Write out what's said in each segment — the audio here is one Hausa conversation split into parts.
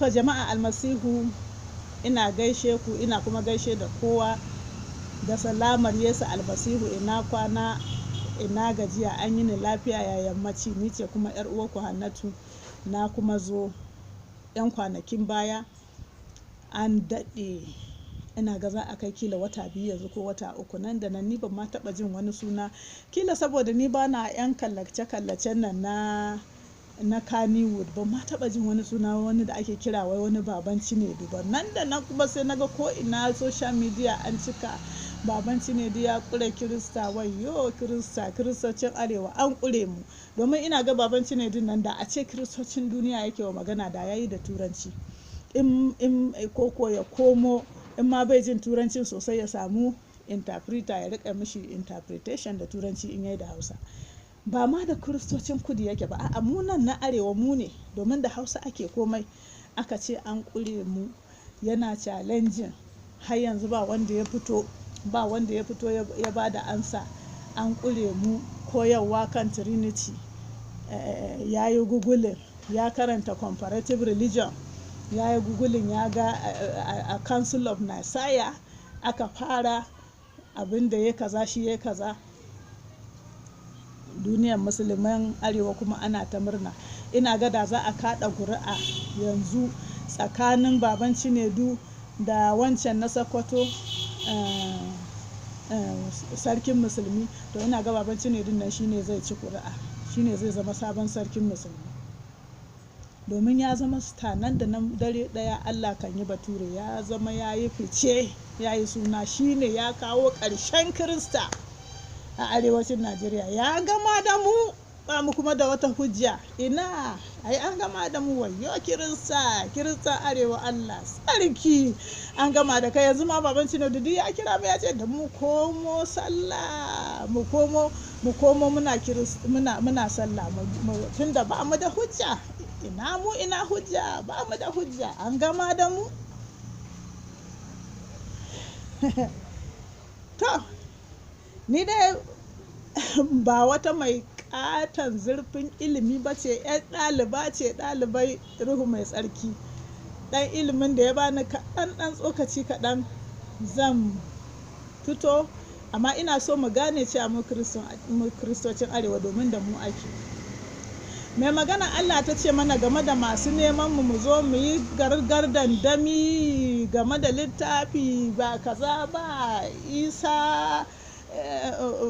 To jama'a almasihu, ina gaishe ku, ina kuma gaishe da kowa da salamar Yesu almasihu. Ina kwana, ina gajiya, an yi ni lafiya, ya yammaci. Ni ce kuma yar uwarku Hannatu. Na kuma zo 'yan kwanakin baya, an daɗe, ina ga za a kai kila wata 2 yanzu ko wata 3. Nan da nan ni ban ma taɓa jin wani suna, kila saboda ni ba na 'yan kallace-kallacen nan na Kannywood, ban ma taɓa jin wani suna wani da ake kira wai wani baban Cinedu ba. Nan da nan kuma sai naga ko ina social media an cika baban Cinedu ya ƙure Kirista, wayyo kiristocin arewa an ƙure mu. Domin ina ga baban Cinedu nan da a ce kiristocin duniya yake wa magana da yayi da turanci. In koko ya komo, in ma bai jin turancin sosai ya samu interpreter ya rika mishi interpretation da turanci in yayi da Hausa. Ba ma da kiristocin kudu yake ba, a'a mu nan na arewa mu ne, domin da Hausa ake komai. Aka ce an ƙure mu, yana challenging, har yanzu ba wanda ya fito ya ba da ansa. An ƙure mu. Koyarwa kan Trinity, ya yi googling, ya karanta comparative religion, ya yi googling, ya ga a Council of Nicaea aka fara abin da ya kaza shi ya kaza. Duniyar musulman arewa kuma ana ta murna. Ina ga da za a kaɗa ƙuri'a yanzu tsakanin baban Cinedu da wancan na Sokoto, sarkin musulmi, to ina ga baban Cinedu nan shine zai ci ƙuri'a, shine zai zama sabon sarkin musulmi. Domin ya zama star, nan da nan dare ɗaya Allah kan yi bature, ya zama ya yi fice, ya yi suna, shine ya kawo ƙarshen Kirista a arewacin Najeriya. Ya gama da mu, ba mu kuma da wata hujja. Ina, ai an gama da mu, wayyo Kirista arewa, Allah sarki, an gama da kai. Yanzu ma baban Cinedu duk ya kira mu ya ce da mu komo sallah, mu komo muna sallah, tunda ba mu da hujja. Ina hujja, ba mu da hujja, an gama da mu. To, ni dai ba wata mai ƙaton zurfin ilimi ba ce, 'yar ɗaliba ce, ɗalibai Ruhu Mai Tsarki. Ɗan ilimin da ya bani kaɗan, ɗan tsokaci kaɗan zan fito, amma ina so mu gane cewa mu kiristocin arewa, domin da mu ake. Mai magana Allah ta ce mana game da masu neman mu zo mu yi gardandami game da littafi ba kaza ba, Isa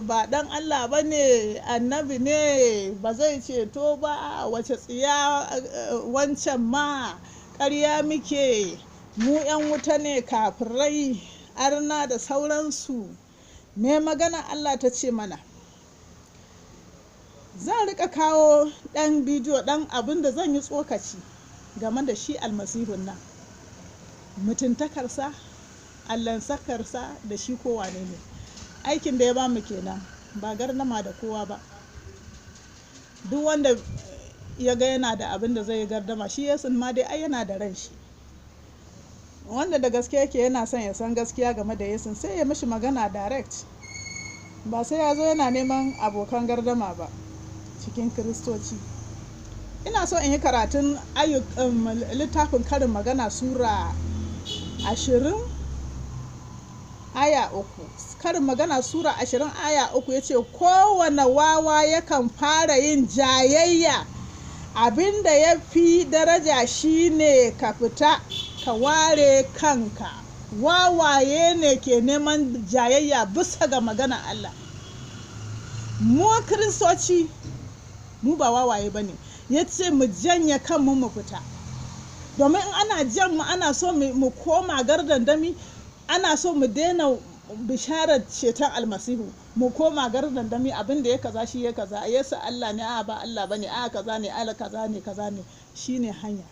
ba ɗan Allah ba ne, annabi ne, ba zai ceto ba, wace tsiya wancan ma, ƙarya muke, mu 'yan wuta ne, kafirai, arna da sauransu. Mai magana Allah ta ce mana zan rika kawo ɗan bidiyo, ɗan abin da zan yi tsokaci game da shi almasihun nan, mutuntakarsa, allansakarsa da shi kowane ne. Aikin da ya ba mu kenan, ba gardama da kowa ba. Duk wanda ya ga yana da abin da zai yi gardama, shi Yesun ma dai ai yana da ran shi. Wanda da gaske yake yana son ya san gaskiya game da Yesun, sai ya mishi magana direct, ba sai ya zo yana neman abokan gardama ba cikin kiristoci. Ina so in yi karatun littafin Karin Magana Sura 20 aya 3. Karin Magana Sura 20 aya 3 ya ce kowane wawa yakan fara yin jayayya, abin da ya fi daraja shine ka fita ka ware kanka. Wawaye ne ke neman jayayya bisa ga magana Allah. Mu kiristoci, mu ba wawaye ba ne. Ya ce mu janye kanmu mu fita, domin in ana jan mu ana so mu koma gardandami, ana so mu daina bisharar ceton almasihu, mu koma gardandami, abin da ya kaza shi ya kaza, Yesu Allah ne, a ba Allah ba ne, a kaza ne, ala kaza ne, shine hanya.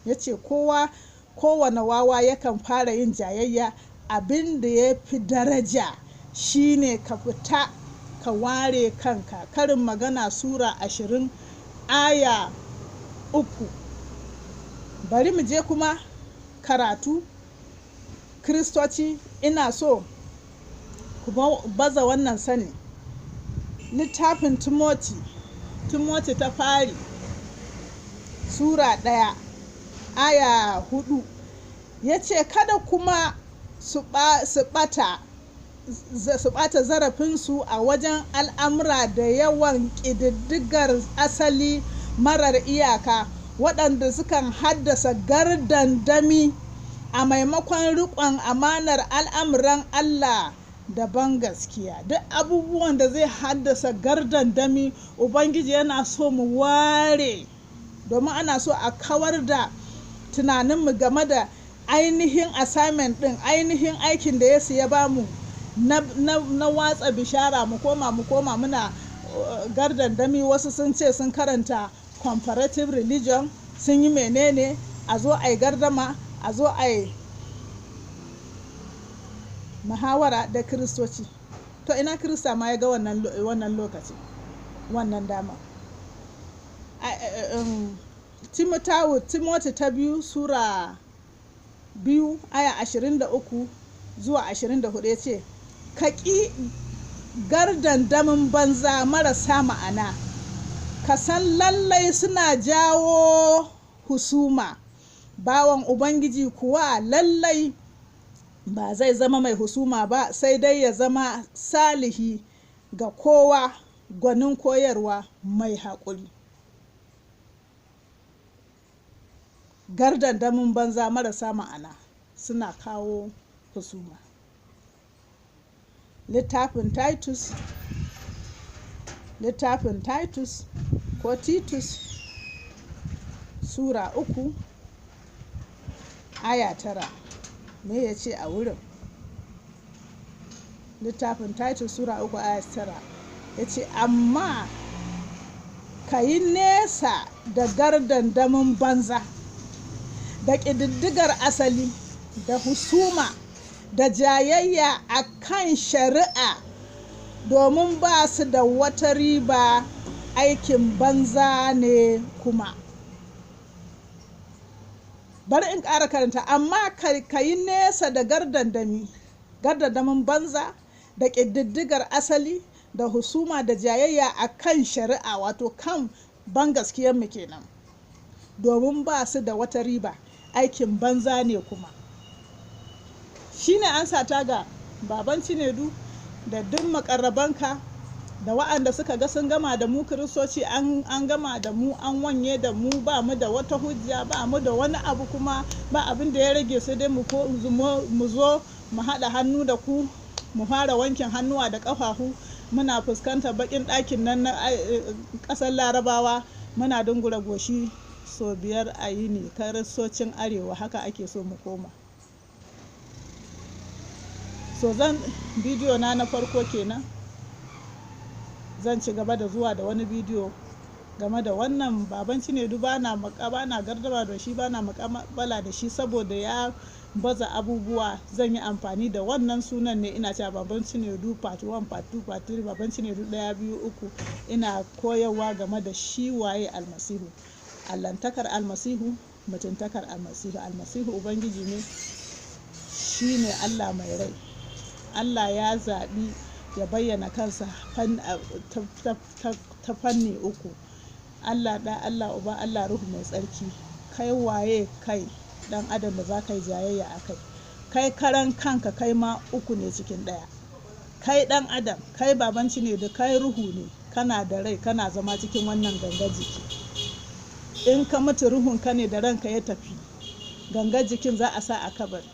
Ya ce kowane wawa yakan fara yin jayayya, abin da ya fi daraja shine ka fita ka ware kanka. Karin Magana Sura 20 aya 3. Bari mu je kuma karatu. Kiristoci, ina so ku baza wannan sani. Littafin Timoti ta fari Sura 1 aya 4 ya ce kada kuma su ɓata zarafinsu a wajen al'amura da yawan ƙididdigar asali marar iyaka waɗanda sukan haddasa gardandami a maimakon riƙon amanar al'amuran Allah da ban gaskiya. Duk abubuwan da zai haddasa gardandami Ubangiji yana so mu ware, domin ana so a kawar da tunaninmu game da ainihin assignment ɗin, ainihin aikin da Yesu ya bamu na watsa bishara. mu koma muna gardandami. Wasu sun ce sun karanta comparative religion, sun yi menene, a zo a yi gardama, a zo a yi muhawara da kiristoci. To ina kirista ma ya ga wannan lokaci, wannan dama. Timoti ta biyu sura 2 aya 23 zuwa 24 ya ce ka ƙi gardandamin banza marasa ma'ana, ka san lallai suna jawo husuma, bawan Ubangiji kuwa lallai ba zai zama mai husuma ba, sai dai ya zama salihi ga kowa, gwanin koyarwa, mai haƙuri. Gardandamin banza marasa ma'ana suna kawo husuma. Littafin Titus ko Titus sura 3 aya 9 me ya ce a wurin? Littafin Titus sura 3 aya 9 ya ce amma ka yi nesa da gardandamin banza, da ƙididdigar asali, da husuma, da jayayya a kan shari'a, domin ba su da wata riba, aikin banza ne kuma. Bari in ƙara karanta, amma ka yi nesa da gardandamin banza, da ƙididdigar asali, da husuma, da jayayya a kan shari'a, wato kan ban gaskiyarmu kenan, domin ba su da wata riba, aikin banza ne kuma. Shi ne ansa ta ga baban Cinedu da duk makarrabanka da wa'anda suka ga sun gama da mu kiristoci, an gama da mu, an wanye da mu, ba mu da wata hujja, ba mu da wani abu, kuma ba abin da ya rage sai dai mu zo mu haɗa hannu da ku, mu fara wankin hannuwa da ƙafafu, muna fuskantar baƙin ɗakin nan na ƙasar Larabawa, muna dungura goshi sau 5 a yini. Kiristocin arewa haka ake so mu koma. So bidiyo na farko kenan, zan ci gaba da zuwa da wani bidiyo game da wannan baban Cinedu. ba na gardama da shi, ba na muƙabala da shi, saboda ya baza abubuwa. Zan yi amfani da wannan sunan ne, ina cewa baban Cinedu part 1 part 2 part 3, baban Cinedu 1 2 3, ina koyarwa game da shi waye almasihu, allantakar almasihu, mutuntakar almasihu. Almasihu Ubangiji ne, shi ne Allah mai rai. Allah ya zaɓi ya bayyana kansa ta fanni 3: Allah ɗa, Allah uba, Allah ruhu mai tsarki. Kai waye kai ɗan adam da za ka yi jayayya a kai? Kai karan kanka kai ma 3 ne cikin 1. Kai ɗan adam, kai baban Cinedu, kai ruhu ne, kana da rai, kana zama cikin wannan gangar jiki. In ka mutu ruhunka ne da ranka ya tafi, gangar jikin za a sa a kabari.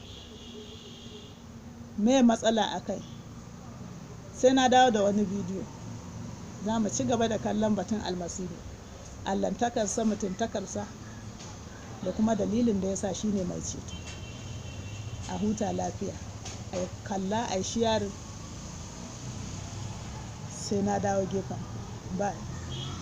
Me matsala a kai? Sai na dawo da wani bidiyo, za mu ci gaba da kallon batun almasihu, allantakarsa, mutuntakarsa, da kuma dalilin da ya sa shi ne mai ceto. A huta lafiya, a kalla, a sharing. Sai na dawo gefen. Bye.